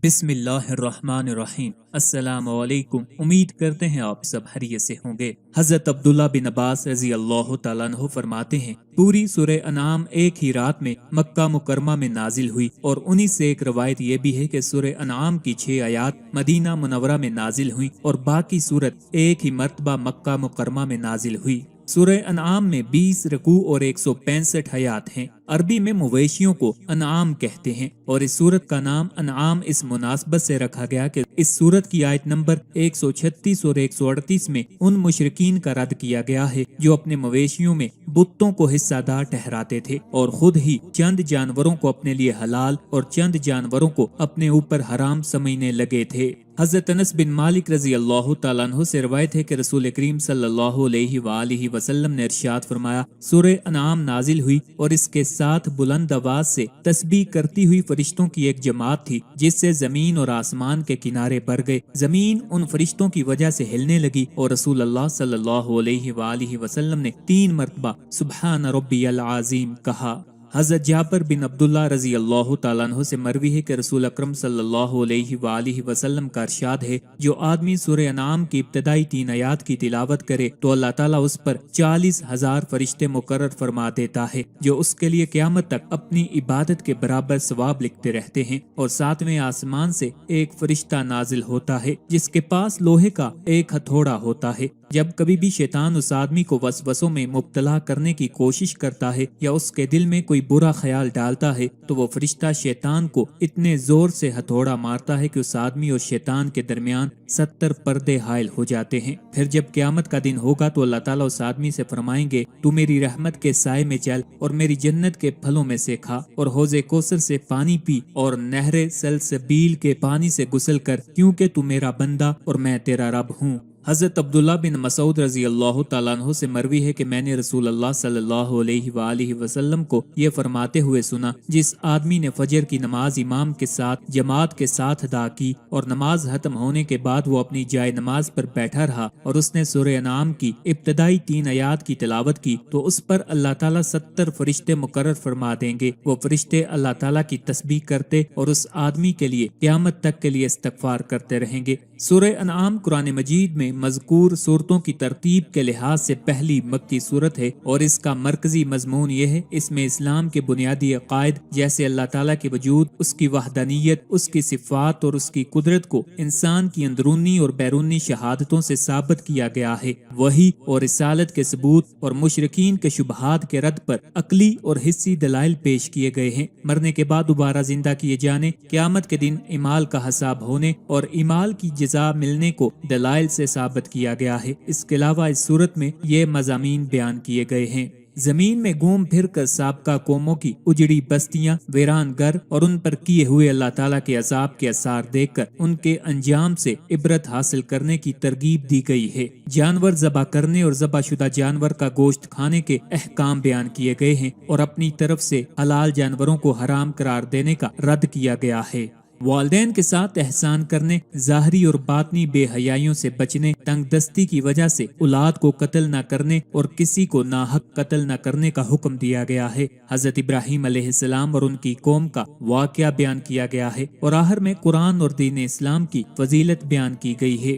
بسم اللہ الرحمن الرحیم۔ السلام علیکم۔ امید کرتے ہیں آپ سب خیریت سے ہوں گے۔ حضرت عبداللہ بن عباس رضی اللہ تعالیٰ عنہ فرماتے ہیں، پوری سورہ انعام ایک ہی رات میں مکہ مکرمہ میں نازل ہوئی، اور انہی سے ایک روایت یہ بھی ہے کہ سورہ انعام کی 6 آیات مدینہ منورہ میں نازل ہوئی اور باقی سورت ایک ہی مرتبہ مکہ مکرمہ میں نازل ہوئی۔ سورہ انعام میں 20 رکوع اور 165 آیات ہیں۔ عربی میں مویشیوں کو انعام کہتے ہیں، اور اس سورت کا نام انعام اس مناسبت سے رکھا گیا کہ اس سورت کی آیت نمبر 136 اور 138 میں ان مشرکین کا رد کیا گیا ہے جو اپنے مویشیوں میں بتوں کو حصہ دار ٹھہراتے تھے اور خود ہی چند جانوروں کو اپنے لیے حلال اور چند جانوروں کو اپنے اوپر حرام سمجھنے لگے تھے۔ حضرت انس بن مالک رضی اللہ تعالیٰ عنہ سے روایت ہے کہ رسول کریم صلی اللہ علیہ وآلہ وسلم نے ارشاد فرمایا، سورہ انعام نازل ہوئی اور اس کے ساتھ بلند آواز سے تسبیح کرتی ہوئی فرشتوں کی ایک جماعت تھی، جس سے زمین اور آسمان کے کنارے بھر گئے۔ زمین ان فرشتوں کی وجہ سے ہلنے لگی اور رسول اللہ صلی اللہ علیہ وآلہ وسلم نے 3 مرتبہ سبحان ربی العظیم کہا۔ حضرت جابر بن عبداللہ رضی اللہ تعالیٰ عنہ سے مروی ہے کہ رسول اکرم صلی اللہ علیہ وآلہ وسلم کا ارشاد ہے، جو آدمی سورہ انعام کی ابتدائی 3 آیات کی تلاوت کرے تو اللہ تعالیٰ اس پر 40,000 فرشتے مقرر فرما دیتا ہے، جو اس کے لیے قیامت تک اپنی عبادت کے برابر ثواب لکھتے رہتے ہیں۔ اور 7ویں آسمان سے ایک فرشتہ نازل ہوتا ہے جس کے پاس لوہے کا ایک ہتھوڑا ہوتا ہے۔ جب کبھی بھی شیطان اس آدمی کو وسوسوں میں مبتلا کرنے کی کوشش کرتا ہے یا اس کے دل میں کوئی برا خیال ڈالتا ہے تو وہ فرشتہ شیطان کو اتنے زور سے ہتھوڑا مارتا ہے کہ اس آدمی اور شیطان کے درمیان 70 پردے حائل ہو جاتے ہیں۔ پھر جب قیامت کا دن ہوگا تو اللہ تعالیٰ اس آدمی سے فرمائیں گے، تو میری رحمت کے سائے میں چل اور میری جنت کے پھلوں میں سے کھا اور حوض کوثر سے پانی پی اور نہر سلسبیل کے پانی سے غسل کر، کیونکہ تو میرا بندہ اور میں تیرا رب ہوں۔ حضرت عبداللہ بن مسعود رضی اللہ تعالیٰ عنہ سے مروی ہے کہ میں نے رسول اللہ صلی اللہ علیہ وآلہ وسلم کو یہ فرماتے ہوئے سنا، جس آدمی نے فجر کی نماز امام کے ساتھ جماعت کے ساتھ ادا کی اور نماز ختم ہونے کے بعد وہ اپنی جائے نماز پر بیٹھا رہا اور اس نے سورہ انعام کی ابتدائی 3 آیات کی تلاوت کی تو اس پر اللہ تعالیٰ 70 فرشتے مقرر فرما دیں گے۔ وہ فرشتے اللہ تعالیٰ کی تسبیح کرتے اور اس آدمی کے لیے قیامت تک کے لیے استغفار کرتے رہیں گے۔ سورہ انعام قرآن مجید میں مذکور صورتوں کی ترتیب کے لحاظ سے پہلی مکی صورت ہے، اور اس کا مرکزی مضمون یہ ہے، اس میں اسلام کے بنیادی عقائد جیسے اللہ تعالیٰ کے وجود، اس کی وحدانیت، اس کی صفات اور اس کی قدرت کو انسان کی اندرونی اور بیرونی شہادتوں سے ثابت کیا گیا ہے، وحی اور رسالت کے ثبوت اور مشرکین کے شبہات کے رد پر عقلی اور حسی دلائل پیش کیے گئے ہیں، مرنے کے بعد دوبارہ زندہ کیے جانے، قیامت کے دن اعمال کا حساب ہونے اور اعمال کی جزا ملنے کو دلائل سے ثابت کیا گیا ہے۔ اس کے علاوہ اس صورت میں یہ مضامین بیان کیے گئے ہیں: زمین میں گھوم پھر کر سابقہ قوموں کی اجڑی بستیاں، ویران گھر اور ان پر کیے ہوئے اللہ تعالیٰ کے عذاب کے آثار دیکھ کر ان کے انجام سے عبرت حاصل کرنے کی ترغیب دی گئی ہے۔ جانور ذبح کرنے اور ذبح شدہ جانور کا گوشت کھانے کے احکام بیان کیے گئے ہیں اور اپنی طرف سے حلال جانوروں کو حرام قرار دینے کا رد کیا گیا ہے۔ والدین کے ساتھ احسان کرنے، ظاہری اور باطنی بے حیائیوں سے بچنے، تنگ دستی کی وجہ سے اولاد کو قتل نہ کرنے اور کسی کو ناحق قتل نہ کرنے کا حکم دیا گیا ہے۔ حضرت ابراہیم علیہ السلام اور ان کی قوم کا واقعہ بیان کیا گیا ہے، اور آخر میں قرآن اور دین اسلام کی فضیلت بیان کی گئی ہے۔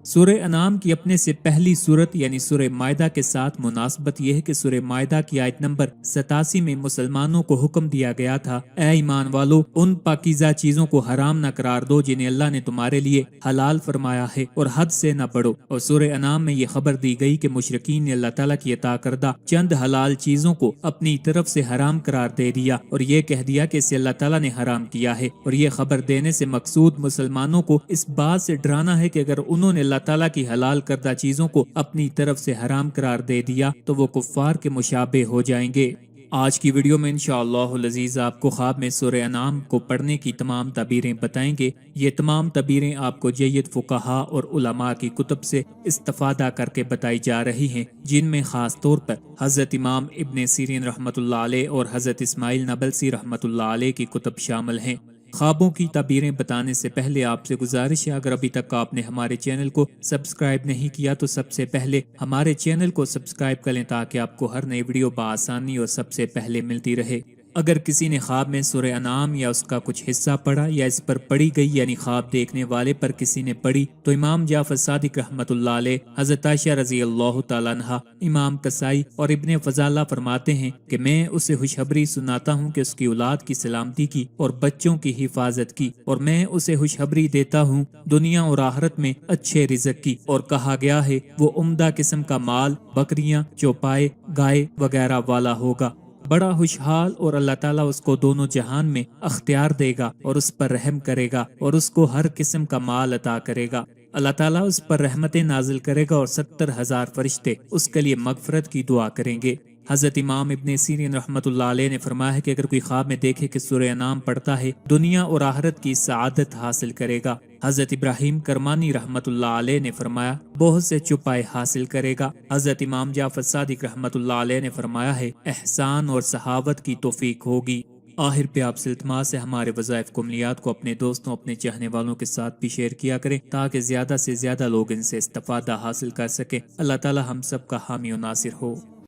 سورہ انعام کی اپنے سے پہلی سورت یعنی سورہ مائدہ کے ساتھ مناسبت یہ ہے کہ سورہ مائدہ کی آیت نمبر 87 میں مسلمانوں کو حکم دیا گیا تھا، اے ایمان والو، ان پاکیزہ چیزوں کو حرام نہ قرار دو جنہیں اللہ نے تمہارے لیے حلال فرمایا ہے، اور حد سے نہ بڑھو۔ اور سورہ انعام میں یہ خبر دی گئی کہ مشرکین نے اللہ تعالیٰ کی عطا کردہ چند حلال چیزوں کو اپنی طرف سے حرام قرار دے دیا اور یہ کہہ دیا کہ اسے اللہ تعالیٰ نے حرام کیا ہے، اور یہ خبر دینے سے مقصود مسلمانوں کو اس بات سے ڈرانا ہے کہ اگر انہوں نے اللہ تعالیٰ کی حلال کردہ چیزوں کو اپنی طرف سے حرام قرار دے دیا تو وہ کفار کے مشابہ ہو جائیں گے۔ آج کی ویڈیو میں انشاءاللہ العزیز آپ کو خواب میں سورہ انعام کو پڑھنے کی تمام تعبیریں بتائیں گے۔ یہ تمام تعبیریں آپ کو جید فقہا اور علماء کی کتب سے استفادہ کر کے بتائی جا رہی ہیں، جن میں خاص طور پر حضرت امام ابن سیرین رحمۃ اللہ علیہ اور حضرت اسماعیل نابلسی رحمۃ اللہ علیہ کی کتب شامل ہیں۔ خوابوں کی تعبیریں بتانے سے پہلے آپ سے گزارش ہے، اگر ابھی تک آپ نے ہمارے چینل کو سبسکرائب نہیں کیا تو سب سے پہلے ہمارے چینل کو سبسکرائب کریں تاکہ آپ کو ہر نئی ویڈیو بآسانی اور سب سے پہلے ملتی رہے۔ اگر کسی نے خواب میں سورہ انعام یا اس کا کچھ حصہ پڑھا یا اس پر پڑھی گئی یعنی خواب دیکھنے والے پر کسی نے پڑھی تو امام جعفر صادق رحمت اللہ علیہ، حضرت عائشہ رضی اللہ تعالیٰ عنہا، امام قصائی اور ابن فضالہ فرماتے ہیں کہ میں اسے خوشخبری سناتا ہوں کہ اس کی اولاد کی سلامتی کی اور بچوں کی حفاظت کی، اور میں اسے خوشخبری دیتا ہوں دنیا اور آخرت میں اچھے رزق کی، اور کہا گیا ہے وہ عمدہ قسم کا مال، بکریاں، چوپائے، گائے وغیرہ والا ہوگا، بڑا خوشحال، اور اللہ تعالیٰ اس کو دونوں جہان میں اختیار دے گا اور اس پر رحم کرے گا اور اس کو ہر قسم کا مال عطا کرے گا۔ اللہ تعالیٰ اس پر رحمتیں نازل کرے گا اور 70,000 فرشتے اس کے لیے مغفرت کی دعا کریں گے۔ حضرت امام ابن سیرین رحمت اللہ علیہ نے فرمایا ہے کہ اگر کوئی خواب میں دیکھے کہ سورہ انعام پڑھتا ہے دنیا اور آخرت کی سعادت حاصل کرے گا۔ حضرت ابراہیم کرمانی رحمت اللہ علیہ نے فرمایا بہت سے چپائے حاصل کرے گا۔ حضرت امام جعفر صادق رحمت اللہ علیہ نے فرمایا ہے احسان اور صحابت کی توفیق ہوگی۔ آخر پہ آپ سے التماس ہے ہمارے وظائف کو عملیات کو اپنے دوستوں، اپنے چاہنے والوں کے ساتھ بھی شیئر کیا کریں تاکہ زیادہ سے زیادہ لوگ ان سے استفادہ حاصل کر سکیں۔ اللہ تعالی ہم سب کا حامی و ناصر ہو۔